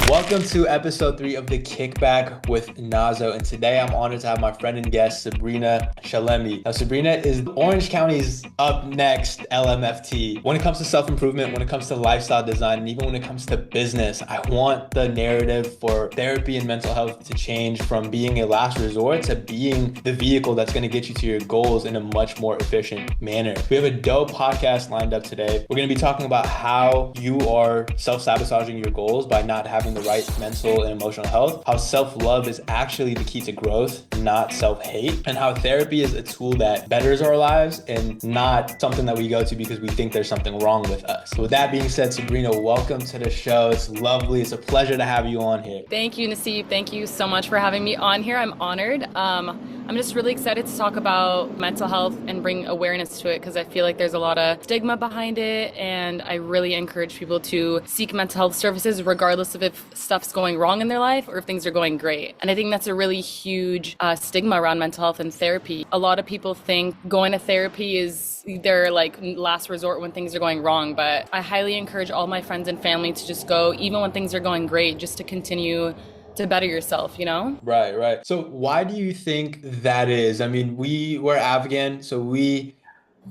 Welcome to episode 3 of The Kickback with Nazo. And today I'm honored to have my friend and guest, Sabrina Shalemi. Now, Sabrina is Orange County's up next LMFT. When it comes to self-improvement, when it comes to lifestyle design, and even when it comes to business, I want the narrative for therapy and mental health to change from being a last resort to being the vehicle that's going to get you to your goals in a much more efficient manner. We have a dope podcast lined up today. We're going to be talking about how you are self-sabotaging your goals by not having the right mental and emotional health, how self-love is actually the key to growth, not self-hate, and how therapy is a tool that betters our lives and not something that we go to because we think there's something wrong with us. So with that being said, Sabrina, welcome to the show. It's lovely. It's a pleasure to have you on here. Thank you, Naseeb. Thank you so much for having me on here. I'm honored. I'm just really excited to talk about mental health and bring awareness to it because I feel like there's a lot of stigma behind it, and I really encourage people to seek mental health services regardless of if stuff's going wrong in their life or if things are going great. And I think that's a really huge stigma around mental health and therapy. A lot of people think going to therapy is their last resort when things are going wrong, but I highly encourage all my friends and family to just go even when things are going great, just to continue to better yourself, you know? Right. So why do you think that is? I mean, we're Afghan, so we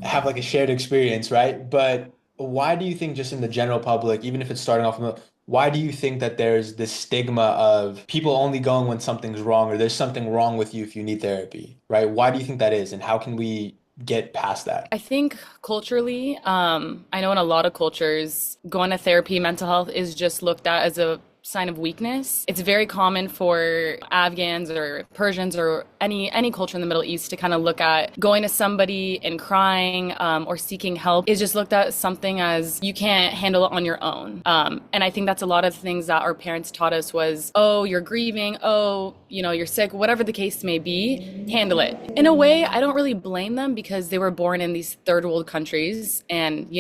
have like a shared experience, right? But why do you think just in the general public, even if it's starting off from why do you think that there's this stigma of people only going when something's wrong or there's something wrong with you if you need therapy, right? Why do you think that is, and how can we get past that? I think culturally, I know in a lot of cultures, going to therapy, mental health is just looked at as a sign of weakness. It's very common for Afghans or Persians or any culture in the Middle East to kind of look at going to somebody and crying or seeking help is just looked at as something as you can't handle it on your own. And I think that's a lot of things that our parents taught us was, oh, you're grieving, oh, you're sick, whatever the case may be, handle it. In a way, I don't really blame them because they were born in these third world countries and,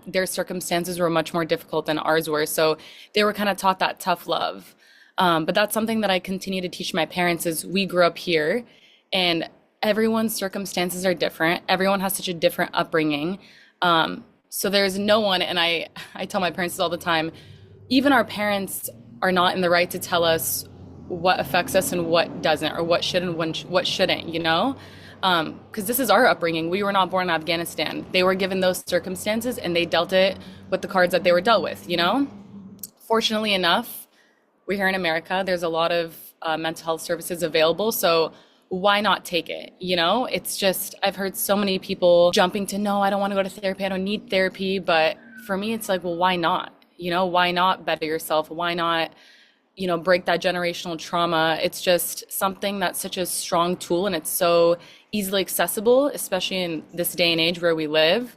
their circumstances were much more difficult than ours were. So they were kind of taught that tough love. But that's something that I continue to teach my parents is we grew up here and everyone's circumstances are different. Everyone has such a different upbringing. So there's no one, and I tell my parents this all the time, even our parents are not in the right to tell us what affects us and what doesn't, or what should and what shouldn't, because this is our upbringing. We were not born in Afghanistan. They were given those circumstances and they dealt it with the cards that they were dealt with, Fortunately enough, we're here in America. There's a lot of mental health services available. So why not take it? It's just, I've heard so many people jumping to, no, I don't want to go to therapy. I don't need therapy. But for me, it's like, well, why not? Why not better yourself? Why not, break that generational trauma? It's just something that's such a strong tool and it's so easily accessible, especially in this day and age where we live.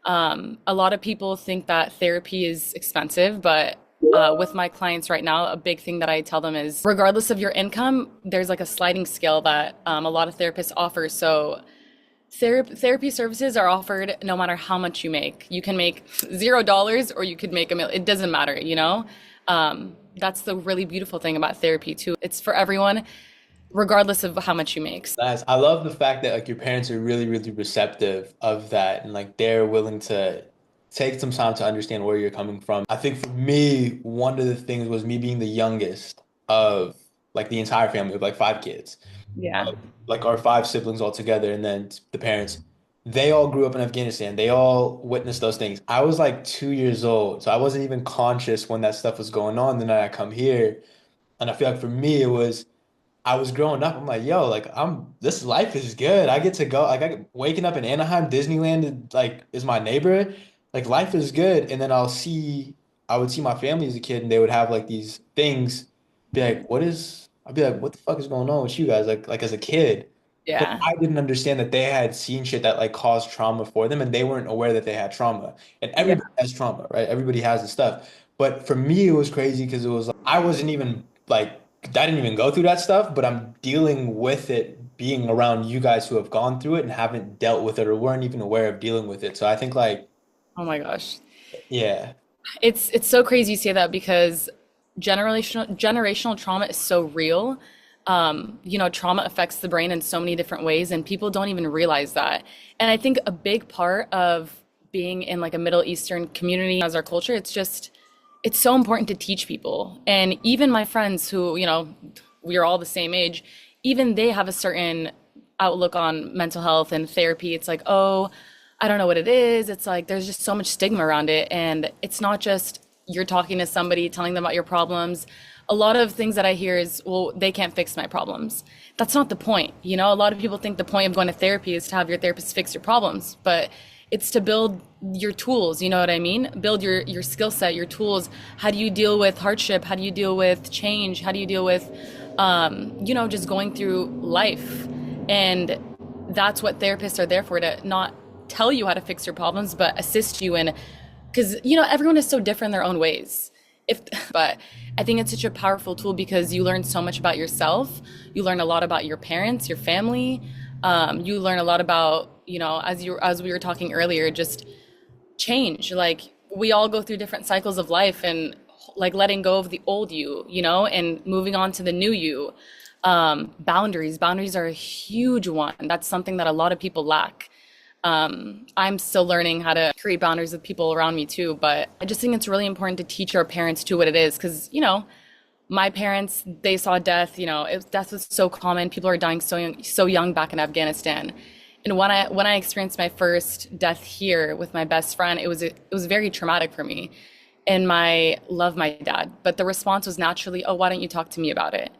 A lot of people think that therapy is expensive, but with my clients right now, a big thing that I tell them is regardless of your income, there's like a sliding scale that a lot of therapists offer. So therapy services are offered no matter how much you make. You can make $0 or you could make $1 million. It doesn't matter, That's the really beautiful thing about therapy too. It's for everyone, regardless of how much you make. Nice. I love the fact that your parents are really, really receptive of that and they're willing to take some time to understand where you're coming from. I think for me, one of the things was me being the youngest of the entire family of 5 kids. Yeah. Our 5 siblings all together, and then the parents, they all grew up in Afghanistan. They all witnessed those things. I was 2 years old, so I wasn't even conscious when that stuff was going on. Then I come here, and I feel like for me, I was growing up. I'm like, yo, this life is good. I get to go, waking up in Anaheim, Disneyland, is my neighbor. Life is good. And then I would see my family as a kid and they would have these things, be like, I'd be like, what the fuck is going on with you guys? As a kid. Yeah. But I didn't understand that they had seen shit that caused trauma for them and they weren't aware that they had trauma. And everybody has trauma, right? Everybody has this stuff. But for me, it was crazy because it was, I wasn't even I didn't even go through that stuff, but I'm dealing with it being around you guys who have gone through it and haven't dealt with it or weren't even aware of dealing with it. So I think Oh my gosh. yeah. It's so crazy you say that because generational trauma is so real. Trauma affects the brain in so many different ways and people don't even realize that. And I think a big part of being in a Middle Eastern community as our culture, it's so important to teach people. And even my friends who, we are all the same age, even they have a certain outlook on mental health and therapy. It's like, oh, I don't know what it is. It's like there's just so much stigma around it. And it's not just you're talking to somebody, telling them about your problems. A lot of things that I hear is, well, they can't fix my problems. That's not the point. A lot of people think the point of going to therapy is to have your therapist fix your problems, but it's to build your tools, you know what I mean? Build your skill set, your tools. How do you deal with hardship? How do you deal with change? How do you deal with, just going through life? And that's what therapists are there for, to not tell you how to fix your problems, but assist you in, because, everyone is so different in their own ways. But I think it's such a powerful tool because you learn so much about yourself. You learn a lot about your parents, your family. You learn a lot about, as we were talking earlier, just change. Like we all go through different cycles of life, and like letting go of the old you, and moving on to the new you. Boundaries are a huge one. That's something that a lot of people lack. I'm still learning how to create boundaries with people around me too, but I just think it's really important to teach our parents too what it is, because my parents, they saw death. Death was so common. People are dying so young back in Afghanistan. And when I experienced my first death here with my best friend, it was very traumatic for me. And I love my dad, but the response was naturally, "Oh, why don't you talk to me about it?"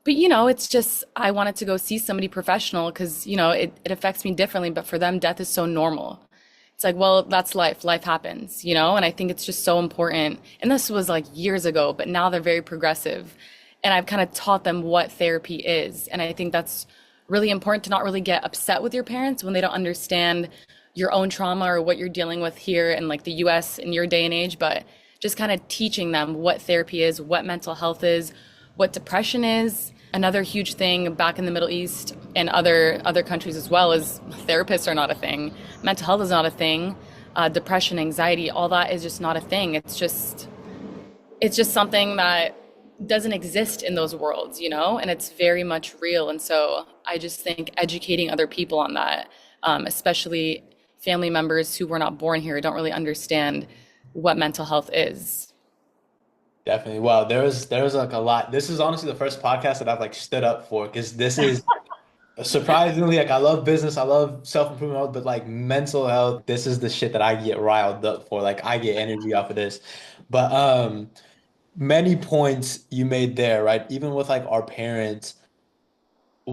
But it's just I wanted to go see somebody professional because it affects me differently. But for them, death is so normal. It's like, well, that's life. Life happens, And I think it's just so important. And this was like years ago, but now they're very progressive. And I've kind of taught them what therapy is. And I think that's really important, to not really get upset with your parents when they don't understand your own trauma or what you're dealing with here in like the US in your day and age, but just kind of teaching them what therapy is, what mental health is, what depression is. Another huge thing back in the Middle East and other countries as well is therapists are not a thing. Mental health is not a thing. Depression, anxiety, all that is just not a thing. It's just something that doesn't exist in those worlds, and it's very much real. And so I just think educating other people on that, especially family members who were not born here, don't really understand what mental health is. Definitely. Wow, there was like a lot. This is honestly the first podcast that I've like stood up for because this is surprisingly like I love business, I love self-improvement, but like mental health, this is the shit that I get riled up for. Like I get energy off of this. But many points you made there, right? Even with like our parents,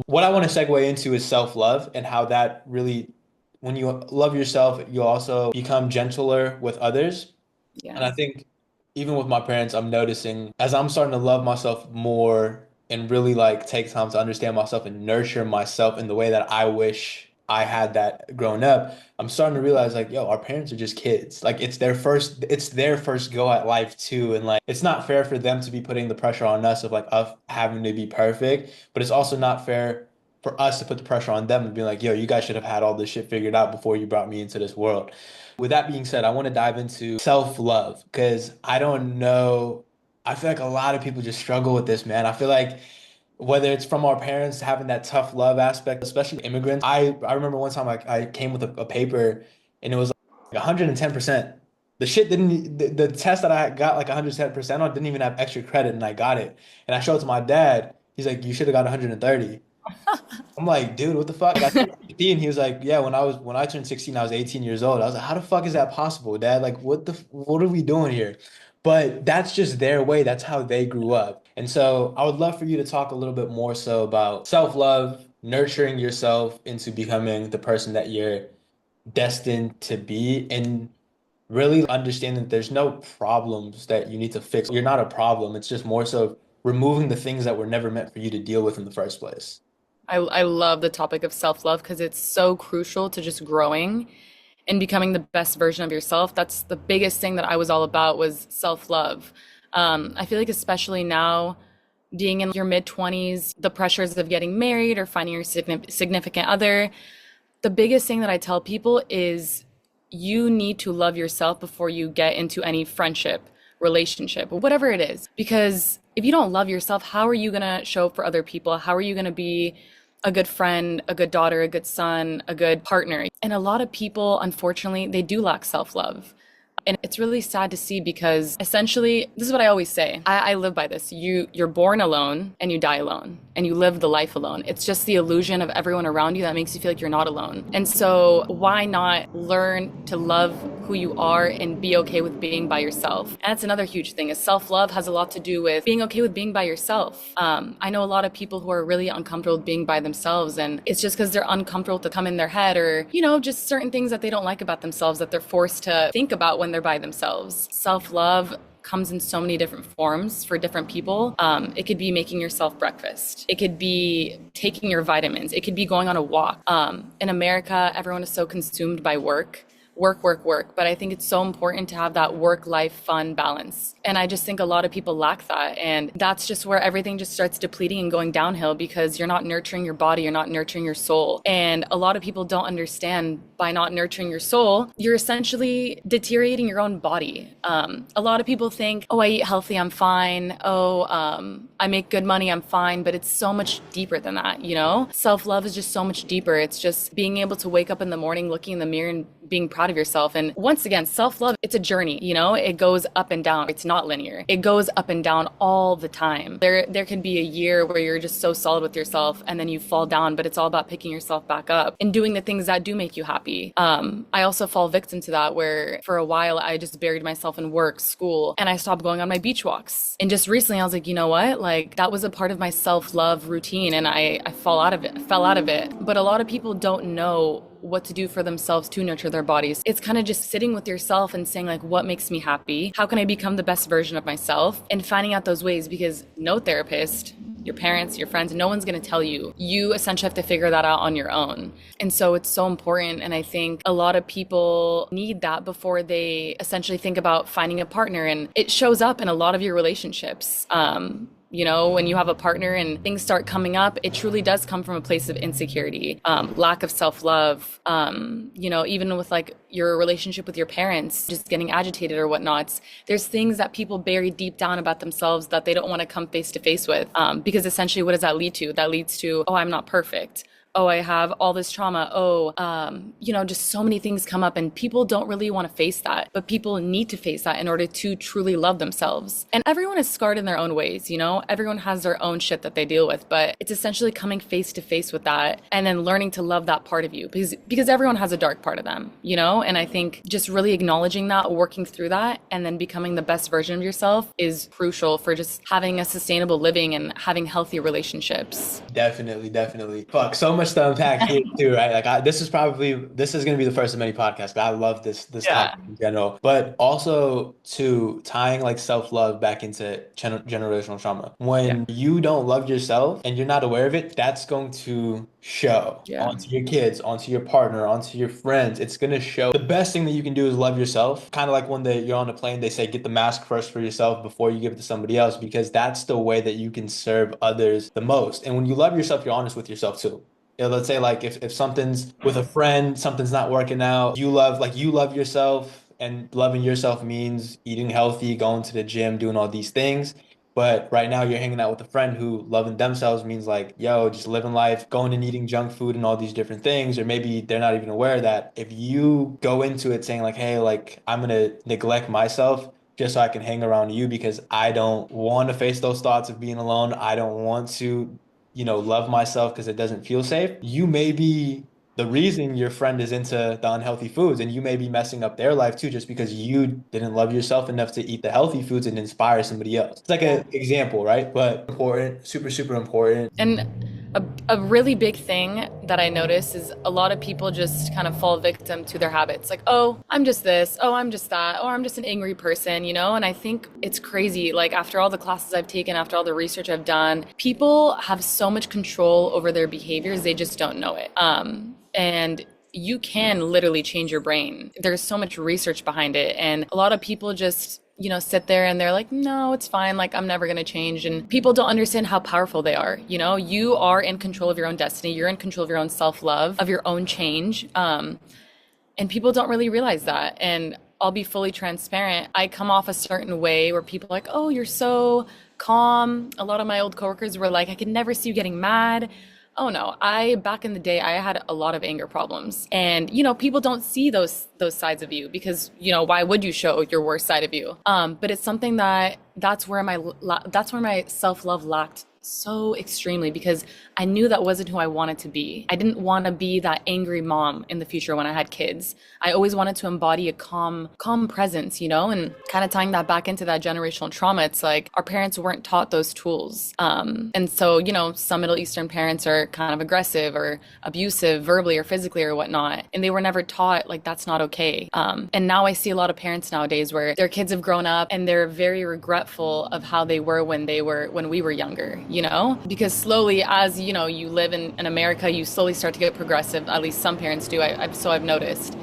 what I want to segue into is self-love and how that really, when you love yourself, you also become gentler with others. And Yeah. I think even with my parents, I'm noticing as I'm starting to love myself more and really like take time to understand myself and nurture myself in the way that I wish I had that growing up, I'm starting to realize like, yo, our parents are just kids. Like it's their first go at life too. And like it's not fair for them to be putting the pressure on us of like us having to be perfect, but it's also not fair for us to put the pressure on them and be like, yo, you guys should have had all this shit figured out before you brought me into this world. With that being said, I want to dive into self-love because I don't know. I feel like a lot of people just struggle with this, man. I feel like whether it's from our parents having that tough love aspect, especially immigrants. I remember one time I came with a paper and it was like 110%. The shit didn't, the test that I got like 110% on didn't even have extra credit and I got it. And I showed it to my dad. He's like, you should have got 130. I'm like, dude, what the fuck? I turned 16. He was like, yeah, when I turned 16, I was 18 years old. I was like, how the fuck is that possible, Dad? Like, what are we doing here? But that's just their way. That's how they grew up. And so I would love for you to talk a little bit more so about self-love, nurturing yourself into becoming the person that you're destined to be, and really understanding that there's no problems that you need to fix. You're not a problem. It's just more so removing the things that were never meant for you to deal with in the first place. I love the topic of self-love because it's so crucial to just growing and becoming the best version of yourself. That's the biggest thing that I was all about, was self-love. I feel like especially now, being in your mid 20s, the pressures of getting married or finding your significant other, the biggest thing that I tell people is you need to love yourself before you get into any friendship, relationship, whatever it is. Because if you don't love yourself, how are you going to show up for other people? How are you going to be a good friend, a good daughter, a good son, a good partner? And a lot of people, unfortunately, they do lack self love. And it's really sad to see because essentially, this is what I always say. I live by this. You're born alone and you die alone and you live the life alone. It's just the illusion of everyone around you that makes you feel like you're not alone. And so why not learn to love who you are and be okay with being by yourself? And that's another huge thing is self-love has a lot to do with being okay with being by yourself. I know a lot of people who are really uncomfortable with being by themselves, and it's just because they're uncomfortable to come in their head, or, just certain things that they don't like about themselves that they're forced to think about when they're by themselves. Self-love comes in so many different forms for different people. It could be making yourself breakfast. It could be taking your vitamins. It could be going on a walk. In America, everyone is so consumed by work. Work. But I think it's so important to have that work-life fun balance. And I just think a lot of people lack that. And that's just where everything just starts depleting and going downhill because you're not nurturing your body, you're not nurturing your soul. And a lot of people don't understand by not nurturing your soul, you're essentially deteriorating your own body. A lot of people think, oh, I eat healthy, I'm fine. Oh, I make good money, I'm fine. But it's so much deeper than that, Self-love is just so much deeper. It's just being able to wake up in the morning, looking in the mirror and being proud of yourself. And once again, self-love, it's a journey, it goes up and down. It's not linear. It goes up and down all the time. There can be a year where you're just so solid with yourself and then you fall down, but it's all about picking yourself back up and doing the things that do make you happy. I also fall victim to that where for a while I just buried myself in work, school, and I stopped going on my beach walks. And just recently I was like, you know what? Like that was a part of my self-love routine and I fell out of it. But a lot of people don't know what to do for themselves to nurture their bodies. It's kind of just sitting with yourself and saying like, what makes me happy? How can I become the best version of myself? And finding out those ways because no therapist, your parents, your friends, no one's going to tell you. You essentially have to figure that out on your own. And so it's so important. And I think a lot of people need that before they essentially think about finding a partner. And it shows up in a lot of your relationships. When you have a partner and things start coming up, it truly does come from a place of insecurity, lack of self-love, even with like your relationship with your parents, just getting agitated or whatnot. There's things that people bury deep down about themselves that they don't want to come face to face with, because essentially what does that lead to? That leads to, oh, I'm not perfect. Oh, I have all this trauma. Oh, just so many things come up and people don't really want to face that, but people need to face that in order to truly love themselves. And everyone is scarred in their own ways, everyone has their own shit that they deal with, but it's essentially coming face to face with that and then learning to love that part of you because everyone has a dark part of them, and I think just really acknowledging that, working through that, and then becoming the best version of yourself is crucial for just having a sustainable living and having healthy relationships. Definitely. Fuck, so much to unpack here too, right? Like this is going to be the first of many podcasts, but I love this topic in general. But also to tying like self-love back into generational trauma. When you don't love yourself and you're not aware of it, that's going to show onto your kids, onto your partner, onto your friends. It's going to show. The best thing that you can do is love yourself. Kind of like when you're on a plane, they say get the mask first for yourself before you give it to somebody else, because that's the way that you can serve others the most. And when you love yourself, you're honest with yourself too. Let's say like if something's with a friend, something's not working out, you love yourself, and loving yourself means eating healthy, going to the gym, doing all these things. But right now you're hanging out with a friend who loving themselves means like, yo, just living life, going and eating junk food and all these different things. Or maybe they're not even aware that if you go into it saying like, hey, like I'm gonna neglect myself just so I can hang around you because I don't want to face those thoughts of being alone. I don't want to love myself because it doesn't feel safe. You may be the reason your friend is into the unhealthy foods, and you may be messing up their life too, just because you didn't love yourself enough to eat the healthy foods and inspire somebody else. It's like an example, right? But important, super, super important. And a really big thing that I notice is a lot of people just kind of fall victim to their habits. Like, oh, I'm just this. Oh, I'm just that. Or I'm just an angry person, And I think it's crazy. Like after all the classes I've taken, after all the research I've done, people have so much control over their behaviors. They just don't know it. And you can literally change your brain. There's so much research behind it. And a lot of people just sit there and they're like, no, it's fine. Like, I'm never going to change. And people don't understand how powerful they are. You are in control of your own destiny. You're in control of your own self-love, of your own change. And people don't really realize that. And I'll be fully transparent. I come off a certain way where people are like, oh, you're so calm. A lot of my old coworkers were like, I could never see you getting mad. Oh no, back in the day I had a lot of anger problems. And people don't see those sides of you because, why would you show your worst side of you? But it's something that's where my self-love lacked so extremely because I knew that wasn't who I wanted to be. I didn't want to be that angry mom in the future when I had kids. I always wanted to embody a calm presence, and kind of tying that back into that generational trauma. It's like our parents weren't taught those tools. And so, some Middle Eastern parents are kind of aggressive or abusive verbally or physically or whatnot. And they were never taught like that's not okay. And now I see a lot of parents nowadays where their kids have grown up and they're very regretful of how they were when we were younger, because slowly as you live in America, you slowly start to get progressive. At least some parents do. I've noticed.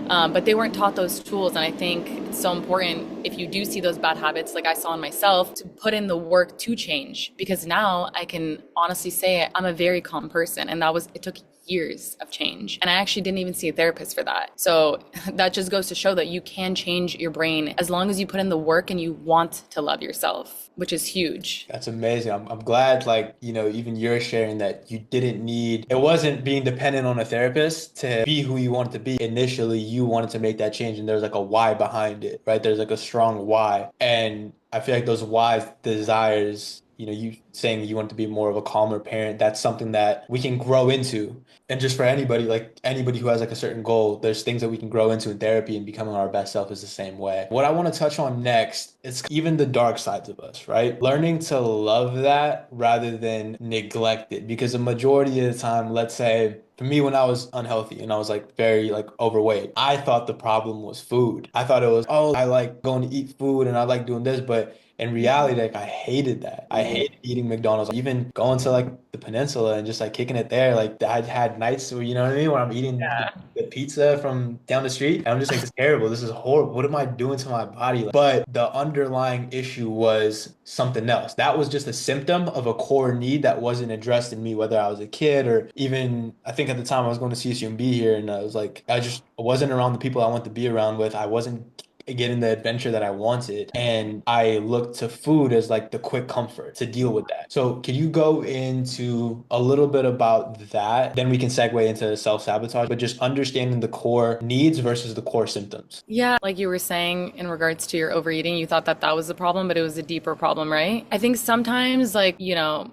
But they weren't taught those tools. And I think it's so important if you do see those bad habits, like I saw in myself, to put in the work to change. Because now I can honestly say I'm a very calm person. And it took years of change. And I actually didn't even see a therapist for that. So that just goes to show that you can change your brain as long as you put in the work and you want to love yourself, which is huge. That's amazing. I'm glad, like, even you're sharing that it wasn't being dependent on a therapist to be who you wanted to be. Initially, you wanted to make that change and there's like a why behind it, right? There's like a strong why. And I feel like those whys, desires, you saying you want to be more of a calmer parent, that's something that we can grow into. And just for anybody, like anybody who has like a certain goal, there's things that we can grow into in therapy, and becoming our best self is the same way. What I want to touch on next is even the dark sides of us, right? Learning to love that rather than neglect it. Because the majority of the time, let's say, for me, when I was unhealthy and I was like very like overweight, I thought the problem was food. I thought it was, oh, I like going to eat food and I like doing this, but in reality, like I hated that. I hated eating McDonald's. Even going to like the peninsula and just like kicking it there. Like I had nights where, you know what I mean, where I'm eating the pizza from down the street. And I'm just like, this is terrible. This is horrible. What am I doing to my body? But the underlying issue was something else. That was just a symptom of a core need that wasn't addressed in me, whether I was a kid or even, I think at the time I was going to CSUMB here, and I was like, I wasn't around the people I want to be around with. I wasn't getting the adventure that I wanted. And I looked to food as like the quick comfort to deal with that. So can you go into a little bit about that? Then we can segue into self-sabotage, but just understanding the core needs versus the core symptoms. Yeah, like you were saying in regards to your overeating, you thought that was the problem, but it was a deeper problem, right? I think sometimes like,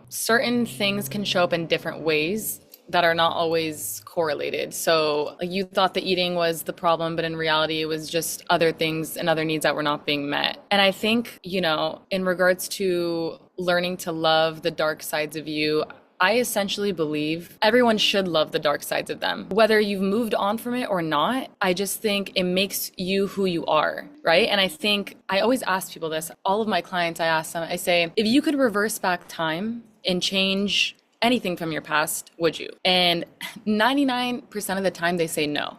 certain things can show up in different ways that are not always correlated. So like you thought the eating was the problem, but in reality, it was just other things and other needs that were not being met. And I think, in regards to learning to love the dark sides of you, I essentially believe everyone should love the dark sides of them. Whether you've moved on from it or not, I just think it makes you who you are, right? And I think I always ask people this, all of my clients, I ask them, I say, if you could reverse back time and change anything from your past, would you? And 99% of the time they say no.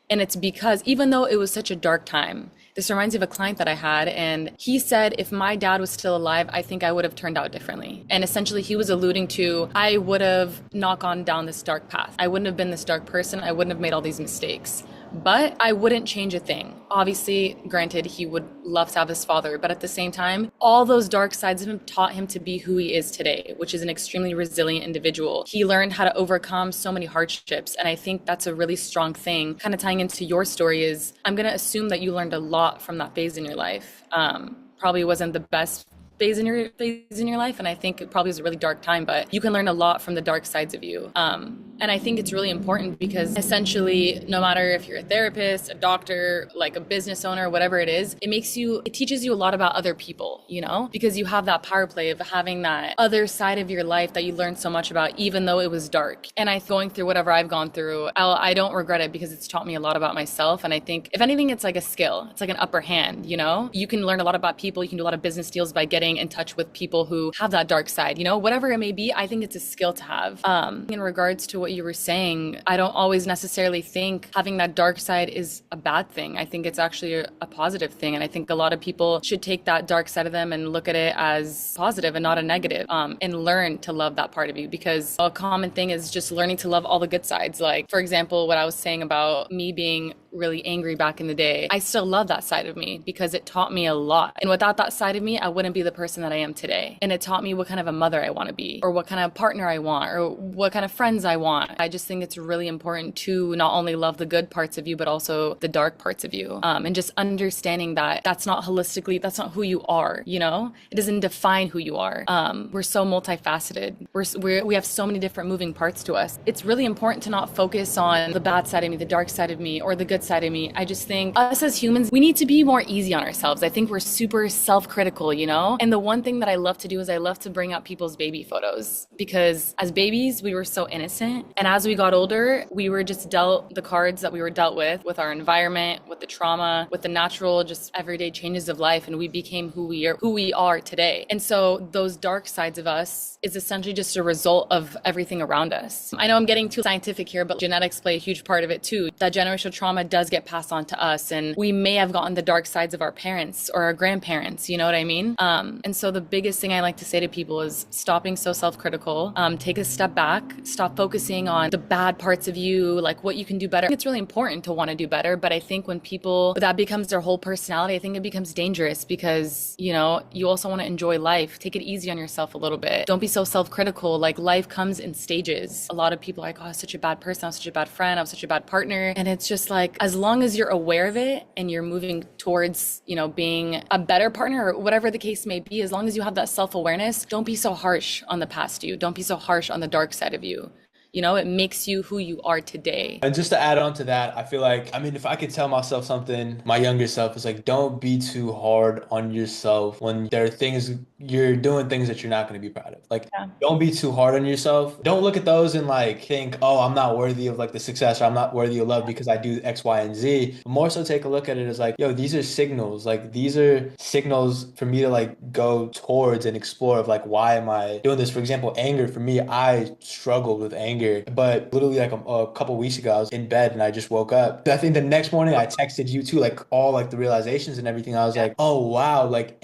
And it's because even though it was such a dark time, this reminds me of a client that I had, and he said, if my dad was still alive, I think I would have turned out differently. And essentially he was alluding to, I would have not gone down this dark path. I wouldn't have been this dark person. I wouldn't have made all these mistakes. But I wouldn't change a thing. Obviously, granted, he would love to have his father, but at the same time, all those dark sides of him taught him to be who he is today, which is an extremely resilient individual. He learned how to overcome so many hardships, and I think that's a really strong thing. Kind of tying into your story is, I'm going to assume that you learned a lot from that phase in your life. Probably wasn't the best phase in your life, and I think it probably was a really dark time, but you can learn a lot from the dark sides of you. And I think it's really important because essentially, no matter if you're a therapist, a doctor, like a business owner, whatever it is, it teaches you a lot about other people, because you have that power play of having that other side of your life that you learned so much about, even though it was dark. And going through whatever I've gone through, I don't regret it because it's taught me a lot about myself. And I think if anything, it's like a skill. It's like an upper hand, you can learn a lot about people. You can do a lot of business deals by getting in touch with people who have that dark side, whatever it may be. I think it's a skill to have. In regards to what you were saying, I don't always necessarily think having that dark side is a bad thing. I think it's actually a positive thing. And I think a lot of people should take that dark side of them and look at it as positive and not a negative, and learn to love that part of you, because a common thing is just learning to love all the good sides. Like, for example, what I was saying about me being really angry back in the day, I still love that side of me because it taught me a lot. And without that side of me, I wouldn't be the person that I am today. And it taught me what kind of a mother I want to be, or what kind of partner I want, or what kind of friends I want. I just think it's really important to not only love the good parts of you, but also the dark parts of you. And just understanding that that's not holistically, that's not who you are, you know? It doesn't define who you are. We're so multifaceted. We have so many different moving parts to us. It's really important to not focus on the bad side of me, the dark side of me, or the good side of me. I just think us as humans, we need to be more easy on ourselves. I think we're super self-critical, you know? And the one thing that I love to do is I love to bring out people's baby photos, because as babies, we were so innocent. And as we got older, we were just dealt the cards that we were dealt with our environment, with the trauma, with the natural, just everyday changes of life. And we became who we are today. And so those dark sides of us is essentially just a result of everything around us. I know I'm getting too scientific here, but genetics play a huge part of it too. That generational trauma does get passed on to us, and we may have gotten the dark sides of our parents or our grandparents, you know what I mean? And so the biggest thing I like to say to people is stop being so self-critical, take a step back, stop focusing on the bad parts of you, like what you can do better. It's really important to want to do better, but I think when people, that becomes their whole personality, I think it becomes dangerous, because, you know, you also want to enjoy life. Take it easy on yourself a little bit. Don't be so self-critical. Like, life comes in stages. A lot of people are like, oh, I was such a bad person, I was such a bad friend, I was such a bad partner. And it's just like, as long as you're aware of it and you're moving towards, you know, being a better partner or whatever the case may be, as long as you have that self-awareness, don't be so harsh on the past you. Don't be so harsh on the dark side of you. You know, it makes you who you are today. And just to add on to that, I feel like, I mean, if I could tell myself something, my younger self is like, don't be too hard on yourself when there are things, you're doing things that you're not going to be proud of. Like, Yeah. don't be too hard on yourself. Don't look at those and like think, oh, I'm not worthy of like the success, or I'm not worthy of love because I do X, Y, and Z. But more so take a look at it as like, yo, these are signals. Like, these are signals for me to like go towards and explore of like, why am I doing this? For example, anger. For me, I struggled with anger. But literally like a couple weeks ago, I was in bed and I just woke up. I think the next morning I texted you too, like all like the realizations and everything. I was like, oh wow, like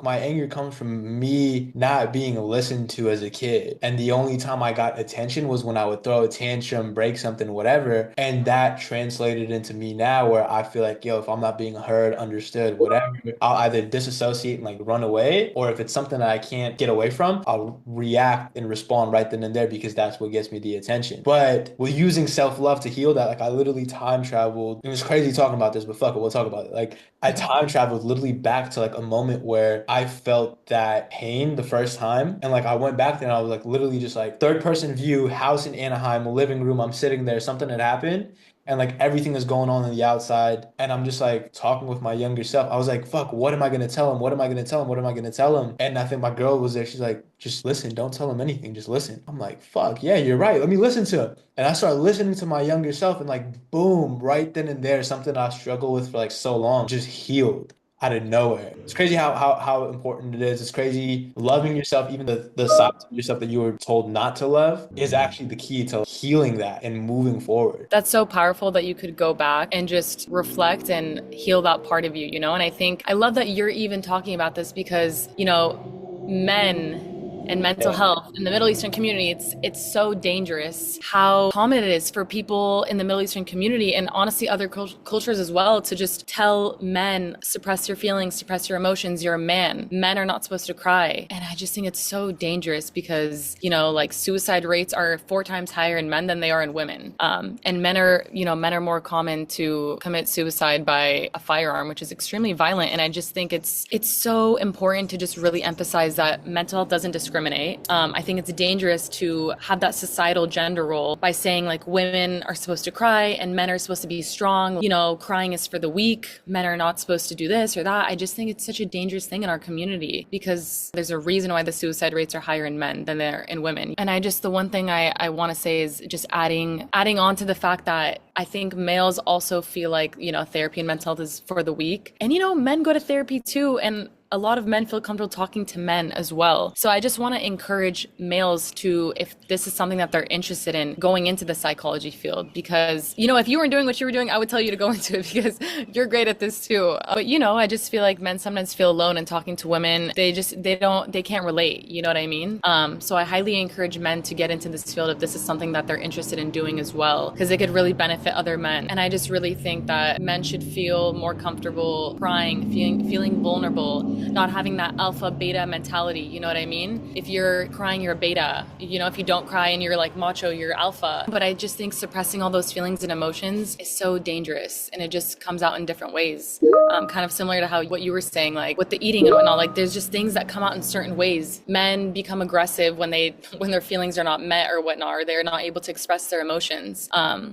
my anger comes from me not being listened to as a kid. And the only time I got attention was when I would throw a tantrum, break something, whatever. And that translated into me now where I feel like, yo, if I'm not being heard, understood, whatever, I'll either disassociate and like run away, or if it's something that I can't get away from, I'll react and respond right then and there, because that's what gets me the attention. But with using self-love to heal that, like I literally time traveled. It was crazy talking about this, but fuck it, we'll talk about it. Like, I time traveled literally back to like a moment where I felt that pain the first time. And like I went back there and I was like literally just like third person view, house in Anaheim, living room, I'm sitting there, something had happened. And like everything is going on the outside. And I'm just like talking with my younger self. I was like, fuck, what am I going to tell him? What am I going to tell him? What am I going to tell him? And I think my girl was there. She's like, just listen. Don't tell him anything. Just listen. I'm like, fuck, yeah, you're right. Let me listen to him. And I started listening to my younger self, and like, boom, right then and there, something I struggled with for like so long just healed out of nowhere. It's crazy how important it is. It's crazy loving yourself, even the sides of yourself that you were told not to love, is actually the key to healing that and moving forward. That's so powerful that you could go back and just reflect and heal that part of you, you know? And I think I love that you're even talking about this, because, you know, men and mental health in the Middle Eastern community, it's so dangerous how common it is for people in the Middle Eastern community, and honestly other cultures as well, to just tell men, suppress your feelings, suppress your emotions, you're a man. Men are not supposed to cry. And I just think it's so dangerous, because, you know, like suicide rates are 4 times higher in men than they are in women. And men are more common to commit suicide by a firearm, which is extremely violent. And I just think it's so important to just really emphasize that mental health doesn't discriminate. I think it's dangerous to have that societal gender role by saying like women are supposed to cry and men are supposed to be strong. You know, crying is for the weak. Men are not supposed to do this or that. I just think it's such a dangerous thing in our community, because there's a reason why the suicide rates are higher in men than they're in women. And the one thing I want to say is just adding on to the fact that I think males also feel like, you know, therapy and mental health is for the weak. And, you know, men go to therapy too. And a lot of men feel comfortable talking to men as well. So I just want to encourage males to, if this is something that they're interested in, going into the psychology field, because, you know, if you weren't doing what you were doing, I would tell you to go into it, because you're great at this too. But, you know, I just feel like men sometimes feel alone in talking to women. They can't relate. You know what I mean? So I highly encourage men to get into this field if this is something that they're interested in doing as well, because it could really benefit other men. And I just really think that men should feel more comfortable crying, feeling vulnerable, not having that alpha beta mentality. You know what I mean? If you're crying, you're a beta. You know, if you don't cry and you're like macho, you're alpha. But I just think suppressing all those feelings and emotions is so dangerous, and it just comes out in different ways. Kind of similar to how what you were saying, like with the eating and whatnot. Like there's just things that come out in certain ways. Men become aggressive when their feelings are not met or whatnot, or they're not able to express their emotions.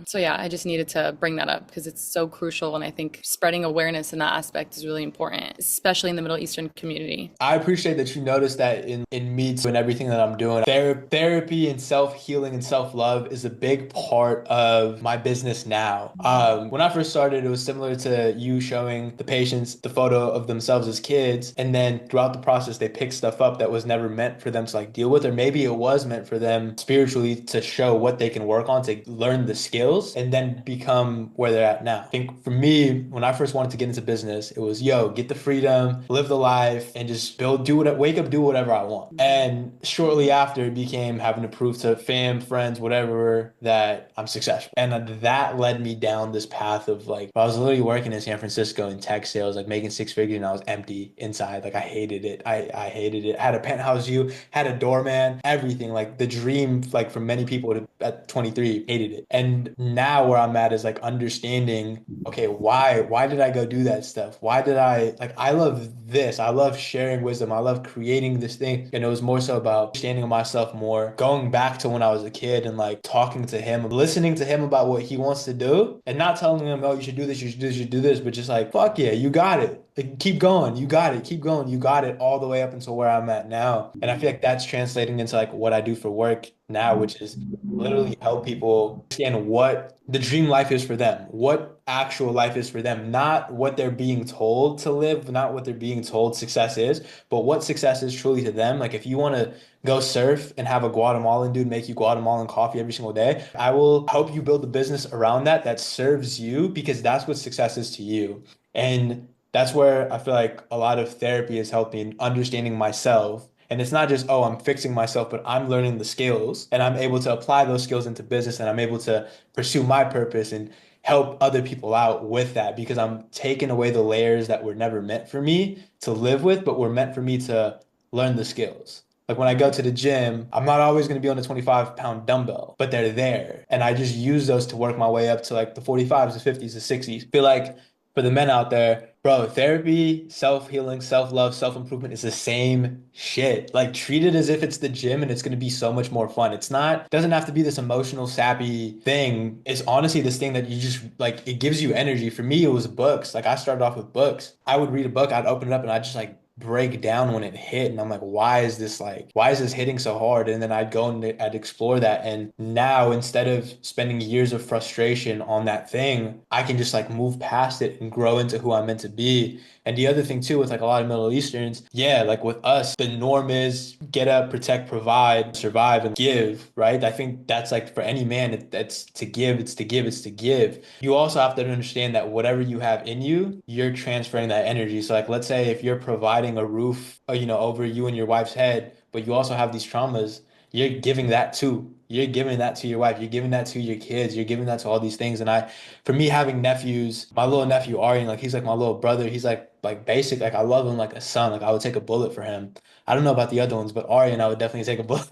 So yeah, I just needed to bring that up because it's so crucial, and I think spreading awareness in that aspect is really important, especially in the Middle Eastern community. I appreciate that you noticed that in me too and everything that I'm doing. Therapy and self-healing and self-love is a big part of my business now. When I first started, it was similar to you showing the patients the photo of themselves as kids, and then throughout the process, they pick stuff up that was never meant for them to like deal with, or maybe it was meant for them spiritually to show what they can work on to learn the skills and then become where they're at now. I think for me, when I first wanted to get into business, it was, yo, get the freedom, live the life, and just build, do what, wake up, do whatever I want. And shortly after, it became having to prove to fam, friends, whatever, that I'm successful. And that led me down this path of like, I was literally working in San Francisco in tech sales, like making six figures, and I was empty inside. Like I hated it. I hated it. I had a penthouse view, had a doorman, everything. Like the dream, like for many people at 23, hated it. And now where I'm at is like understanding, okay, why did I go do that stuff? Why did I love this. I love sharing wisdom. I love creating this thing. And it was more so about understanding myself more, going back to when I was a kid and like talking to him, listening to him about what he wants to do and not telling him, oh, you should do this, you should do this, you should do this, but just like, fuck yeah, you got it. Like, keep going. You got it. Keep going. You got it all the way up until where I'm at now. And I feel like that's translating into like what I do for work now, which is literally help people understand what the dream life is for them, what actual life is for them, not what they're being told to live, not what they're being told success is, but what success is truly to them. Like if you want to go surf and have a Guatemalan dude make you Guatemalan coffee every single day, I will help you build a business around that that serves you because that's what success is to you. And that's where I feel like a lot of therapy has helped me in understanding myself. And it's not just, oh, I'm fixing myself, but I'm learning the skills and I'm able to apply those skills into business and I'm able to pursue my purpose and help other people out with that because I'm taking away the layers that were never meant for me to live with, but were meant for me to learn the skills. Like when I go to the gym, I'm not always going to be on a 25-pound dumbbell, but they're there. And I just use those to work my way up to like the 45s, the 50s, the 60s. Feel like for the men out there, bro, therapy, self-healing, self-love, self-improvement is the same shit. Like treat it as if it's the gym and it's going to be so much more fun. It's not, doesn't have to be this emotional, sappy thing. It's honestly this thing that you just like, it gives you energy. For me, it was books. Like I started off with books. I would read a book, I'd open it up and I'd just like break down when it hit and I'm like why is this hitting so hard and then I'd go and I'd explore that and now instead of spending years of frustration on that thing I can just like move past it and grow into who I'm meant to be. And the other thing too with like a lot of Middle Easterns, yeah, like with us the norm is get up, protect, provide, survive and give, right? I think that's like for any man that's to give, it's to give, it's to give. You also have to understand that whatever you have in you, you're transferring that energy. So like let's say if you're providing a roof, over you and your wife's head, but you also have these traumas, you're giving that too. You're giving that to your wife. You're giving that to your kids. You're giving that to all these things. And for me, having nephews, my little nephew Aryan, like he's like my little brother. He's like basic. Like I love him like a son. Like I would take a bullet for him. I don't know about the other ones, but Aryan, I would definitely take a bullet.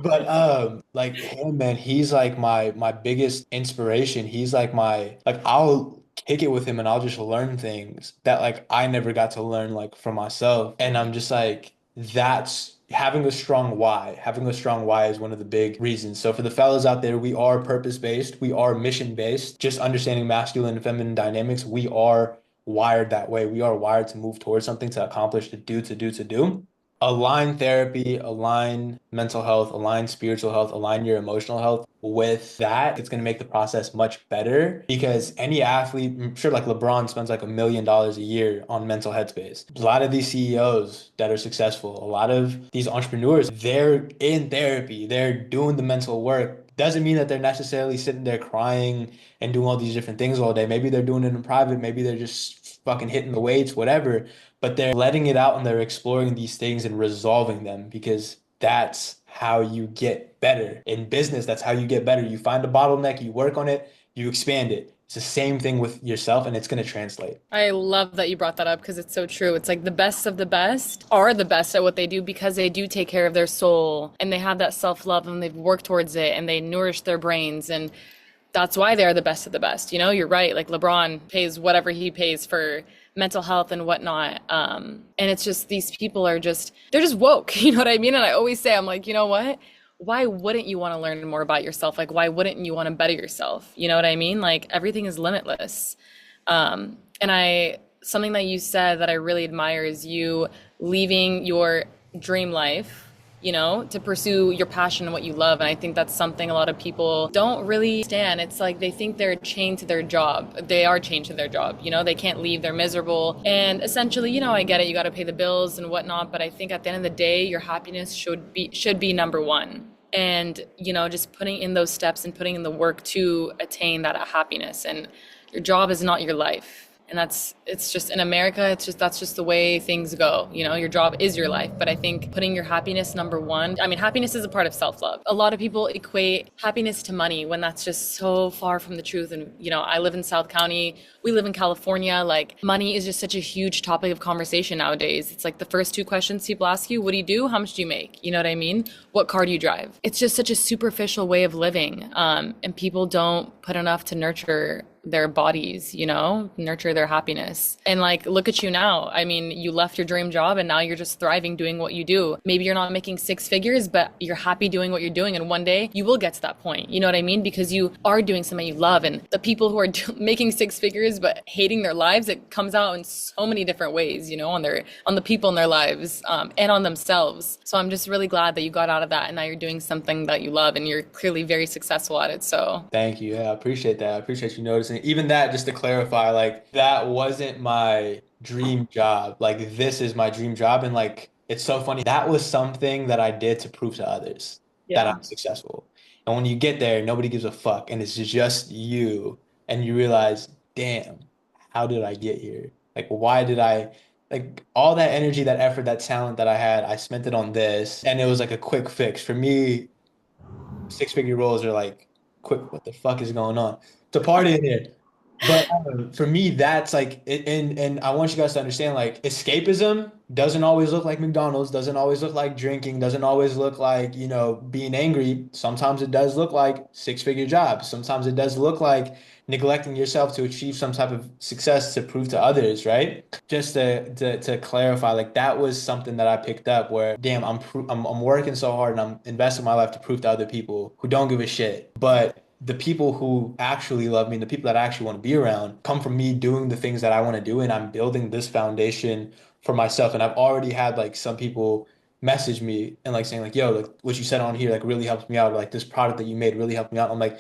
But like him, man, he's like my biggest inspiration. He's like like I'll kick it with him and I'll just learn things that like I never got to learn like for myself. And I'm just like, that's having a strong why. Having a strong why is one of the big reasons. So for the fellas out there, we are purpose-based, we are mission-based, just understanding masculine and feminine dynamics, we are wired that way. We are wired to move towards something, to accomplish, to do, to do, to do. Align therapy, align mental health, align spiritual health, align your emotional health with that. It's going to make the process much better because any athlete, I'm sure like LeBron spends like $1 million a year on mental headspace. A lot of these CEOs that are successful, a lot of these entrepreneurs, they're in therapy, they're doing the mental work. Doesn't mean that they're necessarily sitting there crying and doing all these different things all day. Maybe they're doing it in private, maybe they're just fucking hitting the weights, whatever, but they're letting it out and they're exploring these things and resolving them because that's how you get better in business. That's how you get better. You find a bottleneck, you work on it, you expand it. It's the same thing with yourself, and it's going to translate. I love that you brought that up because it's so true. It's like the best of the best are the best at what they do because they do take care of their soul and they have that self-love and they've worked towards it and they nourish their brains, and that's why they're the best of the best. You know, you're right. Like LeBron pays whatever he pays for mental health and whatnot. And it's just these people are just, they're just woke. You know what I mean? And I always say, I'm like, you know what? Why wouldn't you want to learn more about yourself? Like, why wouldn't you want to better yourself? You know what I mean? Like, everything is limitless. And something that you said that I really admire is you leaving your dream life, you know, to pursue your passion and what you love. And I think that's something a lot of people don't really stand. It's like they think they're chained to their job. They are chained to their job. You know, they can't leave. They're miserable. And essentially, you know, I get it. You got to pay the bills and whatnot. But I think at the end of the day, your happiness should be number one. And, you know, just putting in those steps and putting in the work to attain that happiness. And your job is not your life. And it's just in America, that's just the way things go. You know, your job is your life. But I think putting your happiness number one, I mean, happiness is a part of self-love. A lot of people equate happiness to money when that's just so far from the truth. And, you know, I live in South County. We live in California. Like, money is just such a huge topic of conversation nowadays. It's like the first two questions people ask you: what do you do? How much do you make? You know what I mean? What car do you drive? It's just such a superficial way of living. And people don't put enough to nurture their bodies, you know, nurture their happiness. And like, look at you now. I mean, you left your dream job and now you're just thriving doing what you do. Maybe you're not making six figures, but you're happy doing what you're doing. And one day you will get to that point. You know what I mean? Because you are doing something you love. And the people who are making six figures, but hating their lives, it comes out in so many different ways, you know, on the people in their lives, and on themselves. So I'm just really glad that you got out of that and now you're doing something that you love and you're clearly very successful at it. So Thank you. Yeah, I appreciate that. I appreciate you noticing. Even that, just to clarify, like that wasn't my dream job. Like this is my dream job. And like it's so funny. That was something that I did to prove to others that yeah. I'm successful. And when you get there, nobody gives a fuck. And it's just you. And you realize, damn, how did I get here? Like, why did I like all that energy, that effort, that talent that I had, I spent it on this. And it was like a quick fix. For me, six-figure roles are like, quick, what the fuck is going on? It's a party in here. But for me, that's like, and I want you guys to understand, like, escapism doesn't always look like McDonald's, doesn't always look like drinking, doesn't always look like, you know, being angry. Sometimes it does look like six-figure jobs. Sometimes it does look like neglecting yourself to achieve some type of success to prove to others, right? Just to clarify, like that was something that I picked up where, damn, I'm working so hard and I'm investing my life to prove to other people who don't give a shit. But the people who actually love me, the people that I actually want to be around, come from me doing the things that I want to do, and I'm building this foundation for myself. And I've already had like some people message me and like saying like, yo, like what you said on here like really helps me out. Like this product that you made really helped me out. I'm like,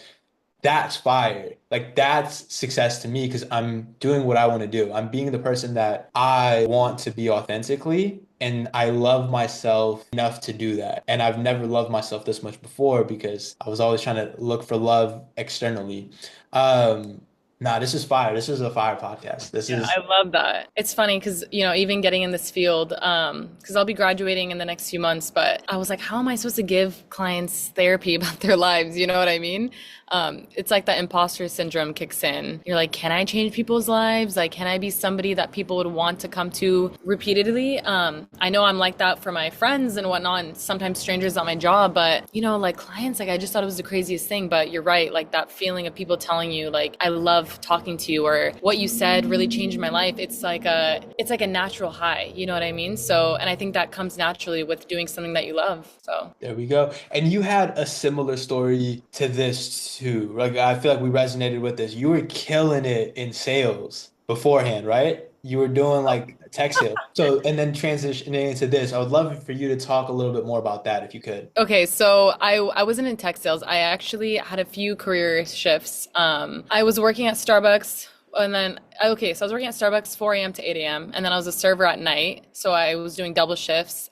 that's fire. Like that's success to me because I'm doing what I want to do. I'm being the person that I want to be authentically, and I love myself enough to do that. And I've never loved myself this much before because I was always trying to look for love externally. Um, nah, this is fire. This is a fire podcast. This Yeah, is I love that. It's funny because, you know, even getting in this field, because I'll be graduating in the next few months, but I was like, how am I supposed to give clients therapy about their lives? You know what I mean? It's like that imposter syndrome kicks in. You're like, can I change people's lives? Like, can I be somebody that people would want to come to repeatedly? I know I'm like that for my friends and whatnot, and sometimes strangers at my job, but, you know, like clients, like I just thought it was the craziest thing. But you're right, like that feeling of people telling you, like, I love talking to you, or what you said really changed my life. It's like a natural high, you know what I mean? So, and I think that comes naturally with doing something that you love. So, there we go. And you had a similar story to this too. Like I feel like we resonated with this. You were killing it in sales beforehand, right? You were doing like tech sales. So, and then transitioning into this, I would love for you to talk a little bit more about that if you could. okay, so I wasn't in tech sales. I actually had a few career shifts. I was working at Starbucks. And then, okay, so I was working at Starbucks 4 a.m. to 8 a.m. And then I was a server at night. So I was doing double shifts.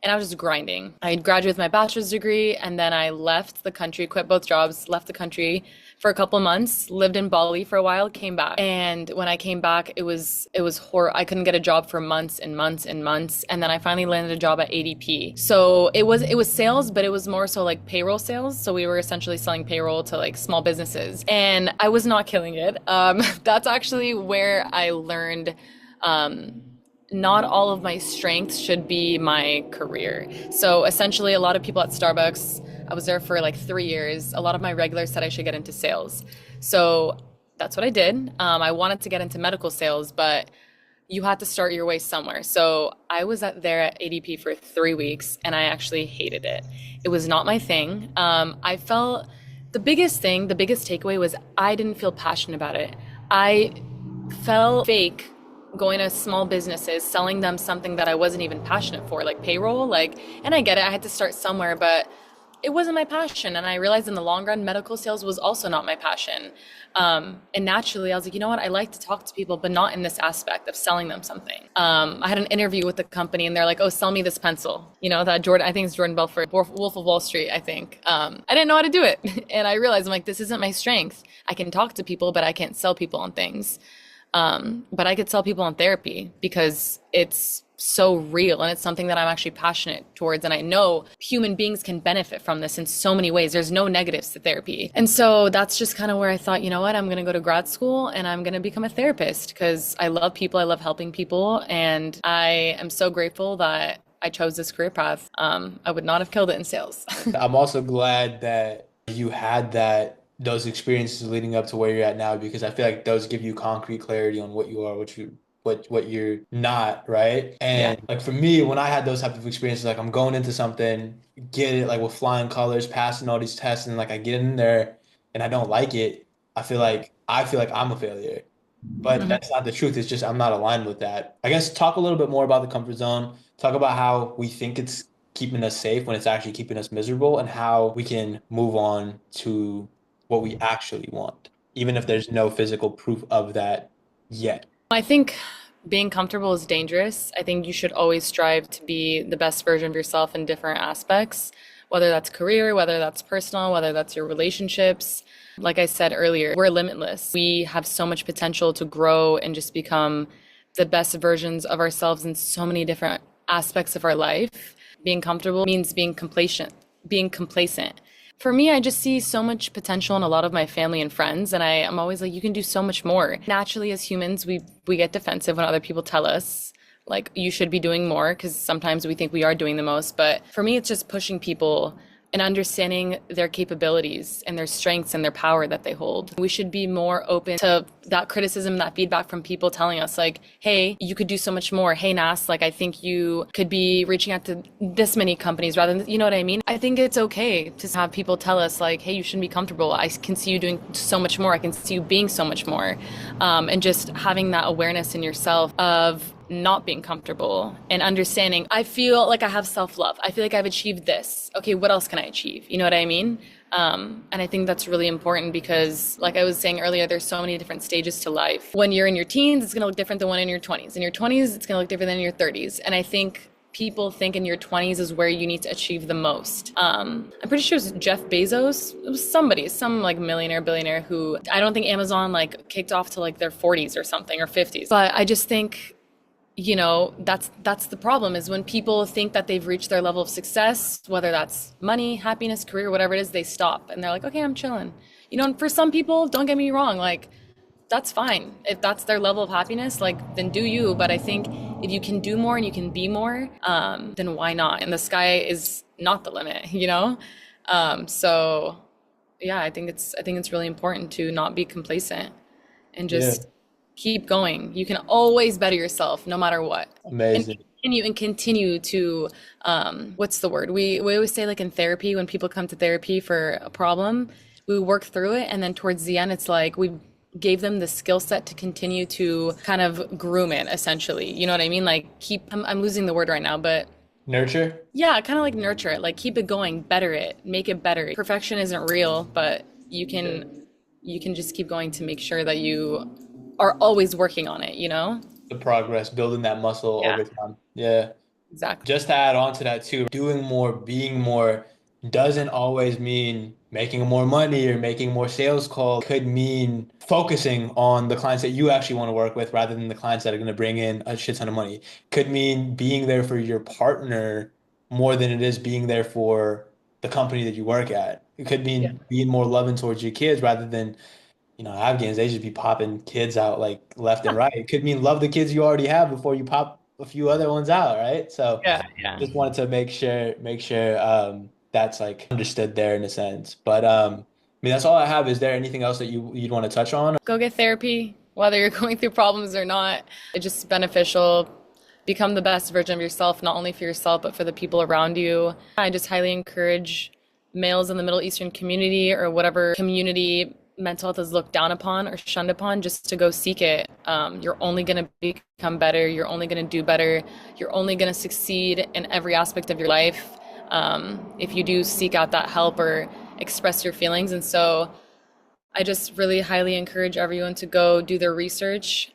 and I was just grinding. I graduated with my bachelor's degree, and then I left the country, quit both jobs, left the country for a couple months, lived in Bali for a while, came back. And when I came back, it was horrible. I couldn't get a job for months and months and months, and then I finally landed a job at ADP. So it was sales, but it was more so like payroll sales. So we were essentially selling payroll to like small businesses, and I was not killing it. That's actually where I learned. Not all of my strengths should be my career. So essentially, a lot of people at Starbucks, I was there for like 3 years. A lot of my regulars said I should get into sales. So that's what I did. I wanted to get into medical sales, but you had to start your way somewhere. So I was there at ADP for 3 weeks, and I actually hated it. It was not my thing. I felt the biggest takeaway was I didn't feel passionate about it. I felt fake going to small businesses, selling them something that I wasn't even passionate for, like payroll. Like, and I get it, I had to start somewhere, but it wasn't my passion. And I realized in the long run, medical sales was also not my passion. And naturally, I was like, you know what? I like to talk to people, but not in this aspect of selling them something. I had an interview with the company, and they're like, oh, sell me this pencil. You know, that Jordan, I think it's Jordan Belfort, Wolf of Wall Street, I think. I didn't know how to do it. And I realized, I'm like, this isn't my strength. I can talk to people, but I can't sell people on things. But I could sell people on therapy because it's so real and it's something that I'm actually passionate towards. And I know human beings can benefit from this in so many ways. There's no negatives to therapy. And so that's just kind of where I thought, you know what, I'm going to go to grad school and I'm going to become a therapist because I love people. I love helping people. And I am so grateful that I chose this career path. I would not have killed it in sales. I'm also glad that you had those experiences leading up to where you're at now, because I feel like those give you concrete clarity on what you are, what you're not, right? Yeah. And like for me, when I had those type of experiences, like I'm going into something, get it like with flying colors, passing all these tests, and like I get in there and I don't like it, I feel like I'm a failure. But Mhm. that's not the truth. It's just I'm not aligned with that. I guess talk a little bit more about the comfort zone. Talk about how we think it's keeping us safe when it's actually keeping us miserable, and how we can move on to what we actually want, even if there's no physical proof of that yet. I think being comfortable is dangerous. I think you should always strive to be the best version of yourself in different aspects, whether that's career, whether that's personal, whether that's your relationships. Like I said earlier, we're limitless. We have so much potential to grow and just become the best versions of ourselves in so many different aspects of our life. Being comfortable means being complacent, being complacent. For me, I just see so much potential in a lot of my family and friends, and I'm always like, you can do so much more. Naturally, as humans, we get defensive when other people tell us like you should be doing more because sometimes we think we are doing the most. But for me, it's just pushing people and understanding their capabilities and their strengths and their power that they hold. We should be more open to that criticism, that feedback from people telling us like, hey, you could do so much more. Hey, Nas, like I think you could be reaching out to this many companies rather than, you know what I mean? I think it's okay to have people tell us like, hey, you shouldn't be comfortable. I can see you doing so much more. I can see you being so much more. And just having that awareness in yourself of not being comfortable and understanding, I feel like I have self-love. I feel like I've achieved this. Okay, what else can I achieve? You know what I mean? And I think that's really important because, like I was saying earlier, there's so many different stages to life. When you're in your teens, it's going to look different than when in your 20s. In your 20s, it's going to look different than in your 30s. And I think people think in your 20s is where you need to achieve the most. I'm pretty sure it was Jeff Bezos. It was somebody, some like millionaire, billionaire who I don't think Amazon like kicked off to like their 40s or something or 50s. But I just think that's the problem is when people think that they've reached their level of success, whether that's money, happiness, career, whatever it is, they stop and they're like, okay, I'm chilling. And for some people, don't get me wrong, like that's fine. If that's their level of happiness, like then do you. But I think if you can do more and you can be more, then why not? And the sky is not the limit. So yeah, I think it's really important to not be complacent and Yeah, just keep going. You can always better yourself no matter what. And amazing. continue to what's the word? We always say like in therapy, when people come to therapy for a problem, we work through it and then towards the end it's like we gave them the skill set to continue to kind of groom it essentially. You know what I mean? Like I'm losing the word right now, but Nurture. yeah, kind of like nurture it, like keep it going, better it, make it better. Perfection isn't real, but you can just keep going to make sure that you are always working on it. The progress, building that muscle Yeah. over time. Yeah. Exactly. Just to add on to that too, doing more, being more doesn't always mean making more money or making more sales calls. Could mean focusing on the clients that you actually want to work with rather than the clients that are going to bring in a shit ton of money. Could mean being there for your partner more than it is being there for the company that you work at. It could Yeah. mean being more loving towards your kids rather than, Afghans, they just be popping kids out like left and right. It could mean love the kids you already have before you pop a few other ones out, right? So Yeah, yeah. just wanted to make sure that's like understood there in a sense. But I mean that's all I have. Is there anything else that you'd want to touch on? Go get therapy, whether you're going through problems or not. It's just beneficial. Become the best version of yourself, not only for yourself, but for the people around you. I just highly encourage males in the Middle Eastern community or whatever community mental health is looked down upon or shunned upon just to go seek it. You're only going to become better. You're only going to do better. You're only going to succeed in every aspect of your life if you do seek out that help or express your feelings. And so I just really highly encourage everyone to go do their research.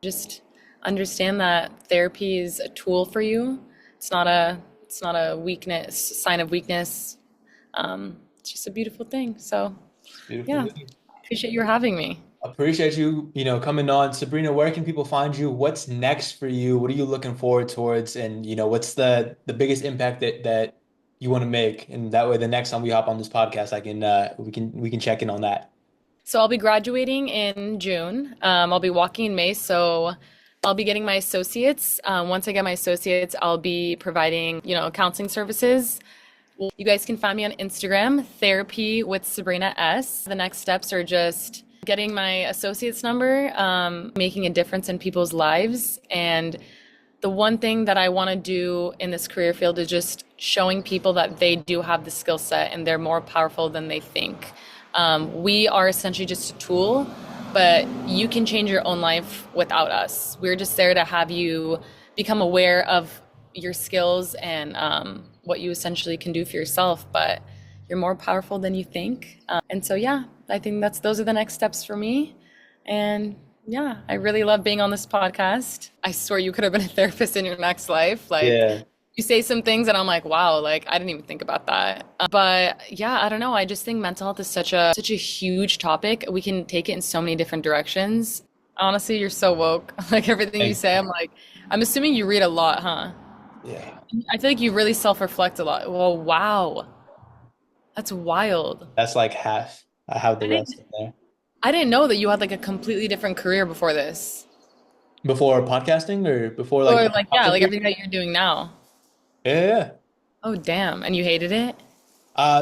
Just understand that therapy is a tool for you. It's not a weakness, sign of weakness. It's just a beautiful thing. So Beautiful. yeah, appreciate you having me. Appreciate you, coming on. Sabrina, where can people find you? What's next for you? What are you looking forward towards? And what's the biggest impact that you want to make? And that way, the next time we hop on this podcast, I can we can check in on that. So I'll be graduating in June. I'll be walking in May. So I'll be getting my associates. Once I get my associates, I'll be providing, counseling services. You guys can find me on Instagram, Therapy with Sabrina S. The next steps are just getting my associate's number, making a difference in people's lives. And the one thing that I want to do in this career field is just showing people that they do have the skill set and they're more powerful than they think. We are essentially just a tool, but you can change your own life without us. We're just there to have you become aware of your skills and what you essentially can do for yourself, but you're more powerful than you think. And so, yeah, I think those are the next steps for me. And yeah, I really love being on this podcast. I swear you could have been a therapist in your next life. Like, Yeah. you say some things and I'm like, wow, like I didn't even think about that. But yeah, I don't know. I just think mental health is such a huge topic. We can take it in so many different directions. Honestly, you're so woke. Like everything you Thank say, you. I'm assuming you read a lot, huh? Yeah. I feel like you really self-reflect a lot. Well, wow. That's wild. That's like half. I have the I rest didn't in there. I didn't know that you had like a completely different career before this. Before podcasting or before like Or my like yeah, content like creation? everything that you're doing now. Yeah, yeah, yeah. Oh, damn. And you hated it?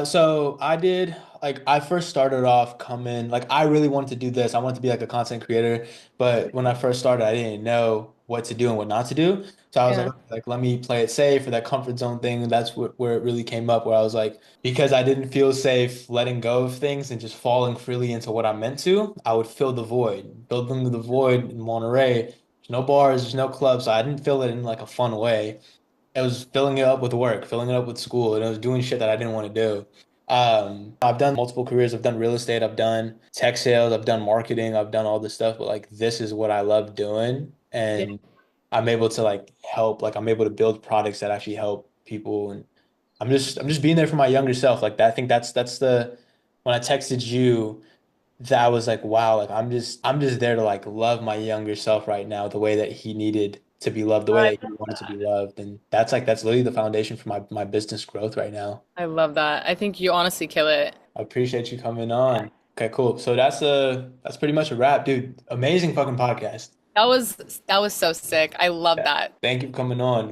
So I did like I first started off coming like I really wanted to do this. I wanted to be like a content creator, but when I first started, I didn't know what to do and what not to do. So I was like, Yeah. okay, like let me play it safe for that comfort zone thing. And that's where it really came up, where I was like, because I didn't feel safe letting go of things and just falling freely into what I meant to, I would fill the void, building the void in Monterey. There's no bars, there's no clubs, so I didn't fill it in like a fun way. I was filling it up with work, filling it up with school, and I was doing shit that I didn't want to do. I've done multiple careers. I've done real estate, I've done tech sales, I've done marketing, I've done all this stuff, but like this is what I love doing. Yeah. And I'm able to like help, like I'm able to build products that actually help people. And I'm just being there for my younger self. Like that, I think that's the when I texted you that was like, wow, like I'm just there to like love my younger self right now the way that he needed to be loved, the way I that he wanted to be loved. And that's literally the foundation for my business growth right now. I love that. I think you honestly kill it. I appreciate you coming on. Okay, cool. So that's pretty much a wrap, dude. Amazing fucking podcast. That was so sick. I love Yeah. that. Thank you for coming on.